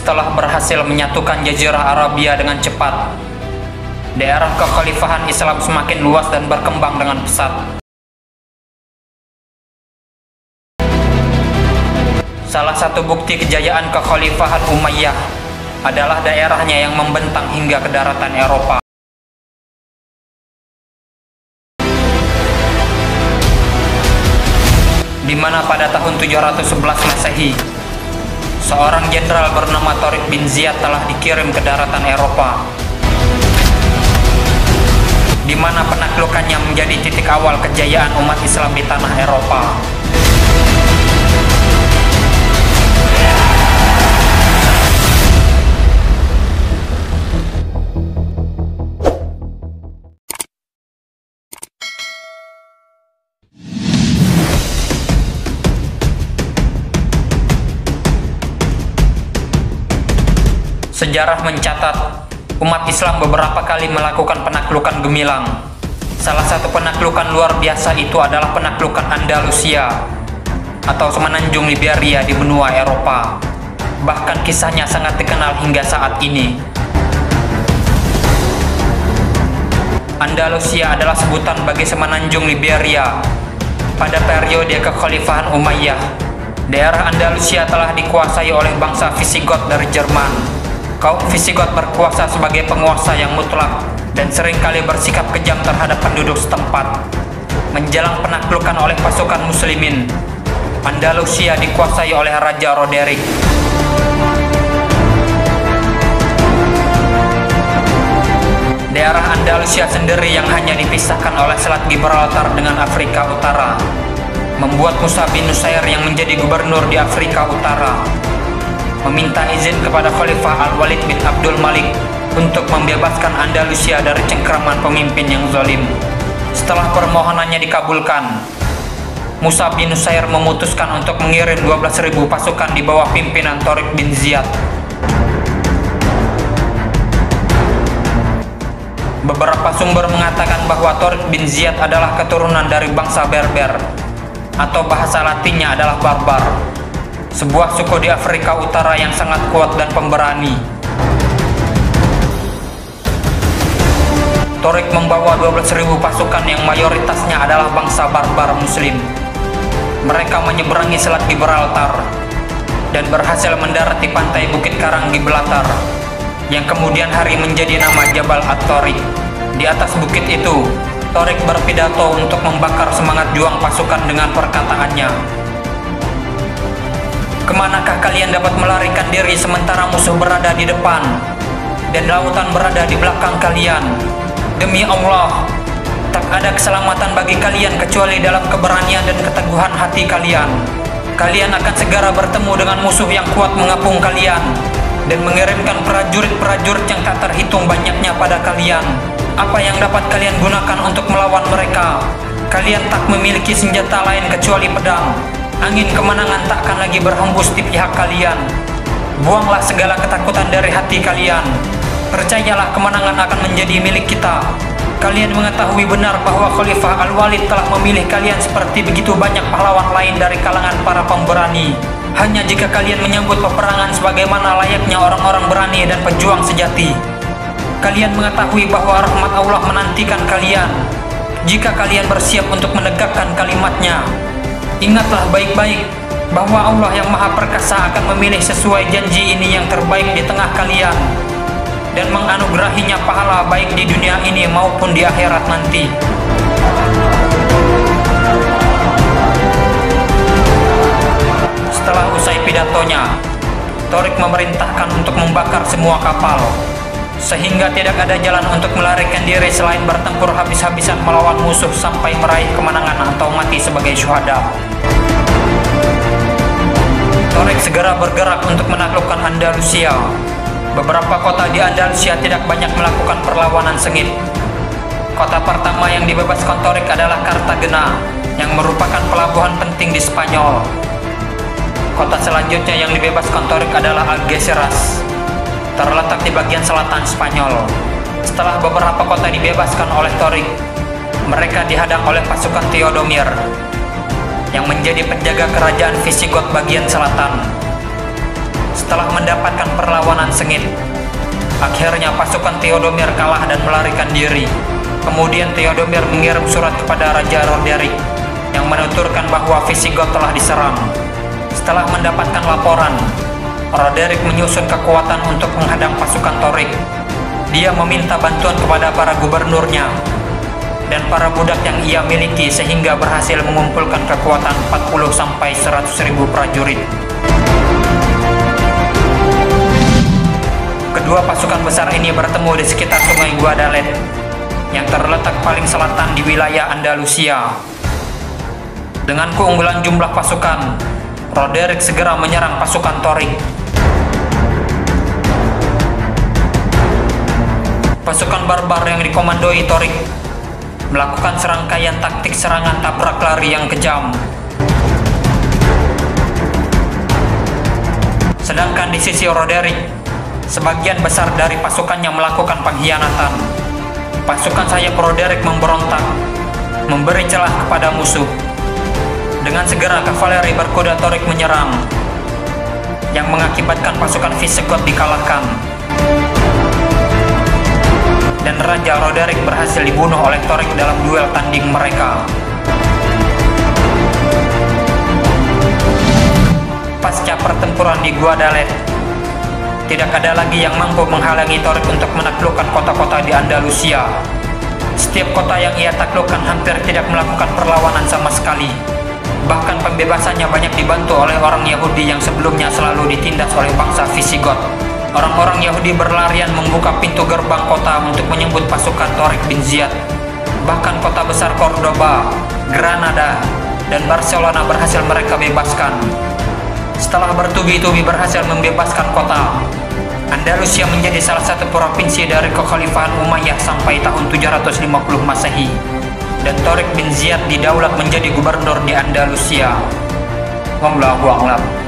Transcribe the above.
Setelah berhasil menyatukan Jazirah Arabia dengan cepat, daerah kekhalifahan Islam semakin luas dan berkembang dengan pesat. Salah satu bukti kejayaan kekhalifahan Umayyah adalah daerahnya yang membentang hingga ke daratan Eropa. Di mana pada tahun 711 Masehi, seorang jenderal bernama Tariq bin Ziyad telah dikirim ke daratan Eropa, di mana penaklukannya menjadi titik awal kejayaan umat Islam di tanah Eropa. Sejarah mencatat, umat Islam beberapa kali melakukan penaklukan gemilang. Salah satu penaklukan luar biasa itu adalah penaklukan Andalusia atau semenanjung Liberia di benua Eropa. Bahkan kisahnya sangat dikenal hingga saat ini. Andalusia adalah sebutan bagi semenanjung Liberia. Pada periode kekhalifahan Umayyah, daerah Andalusia telah dikuasai oleh bangsa Visigoth dari Jerman. Kaum Visigoth berkuasa sebagai penguasa yang mutlak dan seringkali bersikap kejam terhadap penduduk setempat. Menjelang penaklukan oleh pasukan muslimin, Andalusia dikuasai oleh Raja Roderick. Daerah Andalusia sendiri yang hanya dipisahkan oleh Selat Gibraltar dengan Afrika Utara membuat Musa bin Nusair yang menjadi gubernur di Afrika Utara meminta izin kepada Khalifah Al-Walid bin Abdul Malik untuk membebaskan Andalusia dari cengkraman pemimpin yang zalim. Setelah permohonannya dikabulkan, Musa bin Nusair memutuskan untuk mengirim 12.000 pasukan di bawah pimpinan Tariq bin Ziyad. Beberapa sumber mengatakan bahwa Tariq bin Ziyad adalah keturunan dari bangsa Berber, atau bahasa latinnya adalah Barbar, sebuah suku di Afrika Utara yang sangat kuat dan pemberani. Tariq membawa 12.000 pasukan yang mayoritasnya adalah bangsa barbar muslim. Mereka menyeberangi Selat Gibraltar dan berhasil mendarat di pantai Bukit Karang Gibraltar, yang kemudian hari menjadi nama Jabal At-Tariq. Di atas bukit itu, Tariq berpidato untuk membakar semangat juang pasukan dengan perkataannya, "Kemanakah kalian dapat melarikan diri sementara musuh berada di depan dan lautan berada di belakang kalian? Demi Allah, tak ada keselamatan bagi kalian kecuali dalam keberanian dan keteguhan hati kalian. Kalian akan segera bertemu dengan musuh yang kuat mengepung kalian dan mengirimkan prajurit-prajurit yang tak terhitung banyaknya pada kalian. Apa yang dapat kalian gunakan untuk melawan mereka? Kalian tak memiliki senjata lain kecuali pedang. Angin kemenangan takkan lagi berhembus di pihak kalian. Buanglah segala ketakutan dari hati kalian. Percayalah, kemenangan akan menjadi milik kita. Kalian mengetahui benar bahwa Khalifah Al-Walid telah memilih kalian seperti begitu banyak pahlawan lain dari kalangan para pemberani. Hanya jika kalian menyambut peperangan sebagaimana layaknya orang-orang berani dan pejuang sejati, kalian mengetahui bahwa rahmat Allah menantikan kalian jika kalian bersiap untuk menegakkan kalimatnya. Ingatlah baik-baik bahwa Allah yang Maha Perkasa akan memilih sesuai janji ini yang terbaik di tengah kalian dan menganugerahinya pahala baik di dunia ini maupun di akhirat nanti." Setelah usai pidatonya, Tariq memerintahkan untuk membakar semua kapal, sehingga tidak ada jalan untuk melarikan diri selain bertempur habis-habisan melawan musuh sampai meraih kemenangan atau mati sebagai syuhada. Tariq segera bergerak untuk menaklukkan Andalusia. Beberapa kota di Andalusia tidak banyak melakukan perlawanan sengit. Kota pertama yang dibebaskan Tariq adalah Cartagena, yang merupakan pelabuhan penting di Spanyol. Kota selanjutnya yang dibebaskan Tariq adalah Algeciras, terletak di bagian selatan Spanyol. Setelah beberapa kota dibebaskan oleh Tariq, mereka dihadang oleh pasukan Theodomir yang menjadi penjaga kerajaan Visigoth bagian selatan. Setelah mendapatkan perlawanan sengit, akhirnya pasukan Theodomir kalah dan melarikan diri. Kemudian Theodomir mengirim surat kepada Raja Roderick yang menuturkan bahwa Visigoth telah diserang. Setelah mendapatkan laporan, Roderick menyusun kekuatan untuk menghadang pasukan Torik. Dia meminta bantuan kepada para gubernurnya dan para budak yang ia miliki sehingga berhasil mengumpulkan kekuatan 40-100 ribu prajurit. Kedua pasukan besar ini bertemu di sekitar sungai Guadalete yang terletak paling selatan di wilayah Andalusia. Dengan keunggulan jumlah pasukan, Roderick segera menyerang pasukan Torik. Pasukan barbar yang dikomandoi Torik melakukan serangkaian taktik serangan tabrak lari yang kejam. Sedangkan di sisi Roderick, sebagian besar dari pasukannya melakukan pengkhianatan. Pasukan sayap Roderick memberontak, memberi celah kepada musuh. Dengan segera kavaleri berkuda Torik menyerang, yang mengakibatkan pasukan Visigoth dikalahkan. Dan Raja Roderick berhasil dibunuh oleh Torik dalam duel tanding mereka. Pasca pertempuran di Guadalete, tidak ada lagi yang mampu menghalangi Torik untuk menaklukkan kota-kota di Andalusia. Setiap kota yang ia taklukkan hampir tidak melakukan perlawanan sama sekali. Bahkan pembebasannya banyak dibantu oleh orang Yahudi yang sebelumnya selalu ditindas oleh bangsa Visigoth. Orang-orang Yahudi berlarian membuka pintu gerbang kota untuk menyambut pasukan Torik bin Ziyad. Bahkan kota besar Cordoba, Granada, dan Barcelona berhasil mereka bebaskan. Setelah bertubi-tubi berhasil membebaskan kota, Andalusia menjadi salah satu provinsi dari kekhalifahan Umayyah sampai tahun 750 Masehi. Dan Torik bin Ziyad didaulat menjadi gubernur di Andalusia. Wallahu a'lam.